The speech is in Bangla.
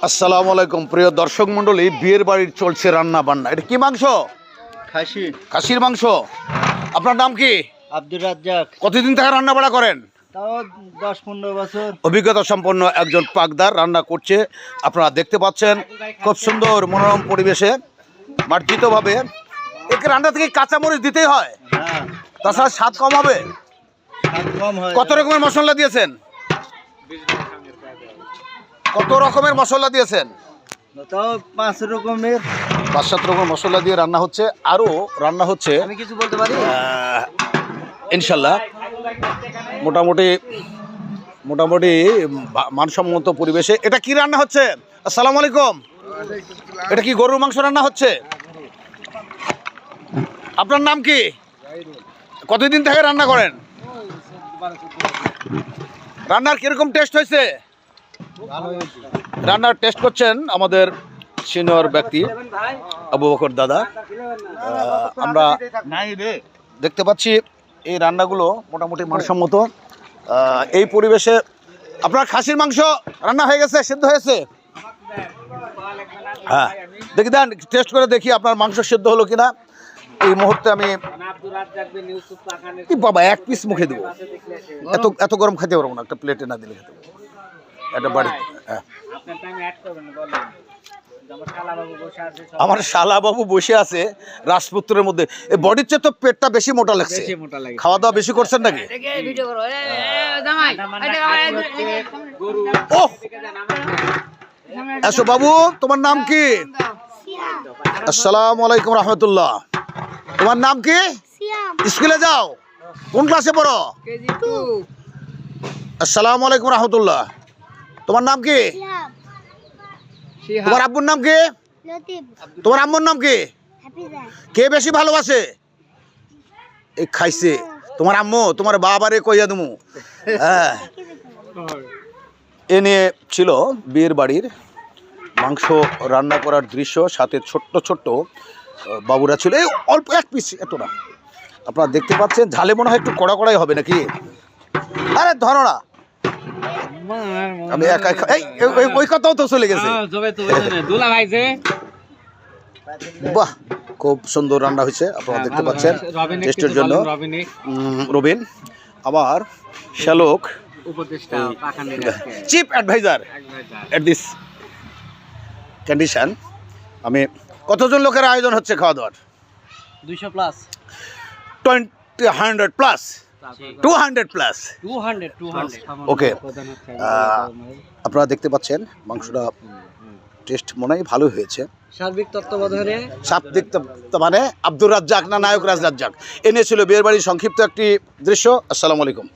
আসসালামু আলাইকুম প্রিয় দর্শক মণ্ডলী, বিয়ের বাড়ির চলছে রান্না বান্না। এটা কি মাংস? খাসি। খাসির মাংস। আপনার নাম কি? আব্দুর রাজ্জাক। কতদিন থেকে রান্না বাড়া করেন? তাও 10-15 বছর। অভিজ্ঞতা সম্পন্ন একজন পাকদার রান্না করছে। আপনারা দেখতে পাচ্ছেন খুব সুন্দর মনোরম পরিবেশে মার্জিতভাবে। একে রান্না থেকে কাঁচামরিচ দিতেই হয়, হ্যাঁ, তাছাড়া স্বাদ কম হবে। স্বাদ কম হয়। কত রকমের মশলা দিয়েছেন? কত রকমের মশলা দিয়েছেন? তাও 5 রকমের। 5-7 রকমের মশলা দিয়ে রান্না হচ্ছে। আরও রান্না হচ্ছে আমি কিছু বলতে পারি? ইনশাল্লাহ। মোটামুটি মানসম্মত পরিবেশে। এটা কি রান্না হচ্ছে? আসসালামু আলাইকুম। এটা কি গরুর মাংস রান্না হচ্ছে? আপনার নাম কি? কতদিন থেকে রান্না করেন? রান্নার কিরকম টেস্ট হয়েছে? রান্নার টেস্ট করছেন আমাদের সিনিয়র ব্যক্তি আবু বকর দাদা। আমরা দেখতে পাচ্ছি এই রান্নাগুলো মোটামুটি মানসম্মত। এই পরিবেশে আপনার খাসির মাংস রান্না হয়ে গেছে, সিদ্ধ হয়েছে? হ্যাঁ, দেখি দেন, টেস্ট করে দেখি আপনার মাংস সিদ্ধ হলো কিনা। এই মুহূর্তে আমি বাবা এক পিস মুখে দেবো। এত গরম খেতে পারবো না, একটা প্লেটে না দিলে খেতে পারবো। একটা বাড়ি। হ্যাঁ, আমার শালা বাবু বসে আছে রাজপুত্রের মধ্যে। এই বডির চেয়ে তো পেটটা বেশি মোটা লাগছে। খাওয়া দাওয়া বেশি করছেন নাকি? ওহ, এসো বাবু, তোমার নাম কি? আসসালামু আলাইকুম রহমতুল্লাহ। তোমার নাম কি? স্কুলে যাও? কোন ক্লাসে পড়ো? আসসালামু আলাইকুম রহমতুল্লাহ। তোমার নাম কি? তোমার আব্বুর নাম কি? তোমার আম্মুর নাম কি? কে বেশি ভালোবাসে? এই খাইছে তোমার আম্মু, তোমার বাবারে কইয়া দেবো। হ্যাঁ, এ নিয়ে ছিল বিয়ের বাড়ির মাংস রান্না করার দৃশ্য। সাথে ছোট্ট ছোট্ট বাবুরা ছিল। এই অল্প এক পিস, এত না। আপনারা দেখতে পাচ্ছেন ঝালে মনে হয় একটু কড়া কড়াই হবে নাকি? আরে ধরো না, আমি একাই ওই কথাও তো চলে গেছে। বাহ, খুব সুন্দর রান্না হয়েছে। আপনারা দেখতে পাচ্ছেন টেস্টের জন্য রবিন আমার শ্যালক chief adviser at this condition. আমি কতজন লোকের আয়োজন হচ্ছে খাওয়া দাওয়ার? 200 প্লাস। 100 plus, 200 plus. ওকে, আপনারা দেখতে পাচ্ছেন মাংসটা টেস্ট মনে হয় ভালো হয়েছে। সার্বিক তত্ত্বাবধানে মানে আব্দুর রাজ্জাক না নায়ক রাজ্জাক এনেছিল বিয়ের বাড়ির সংক্ষিপ্ত একটি দৃশ্য। আসসালামু আলাইকুম।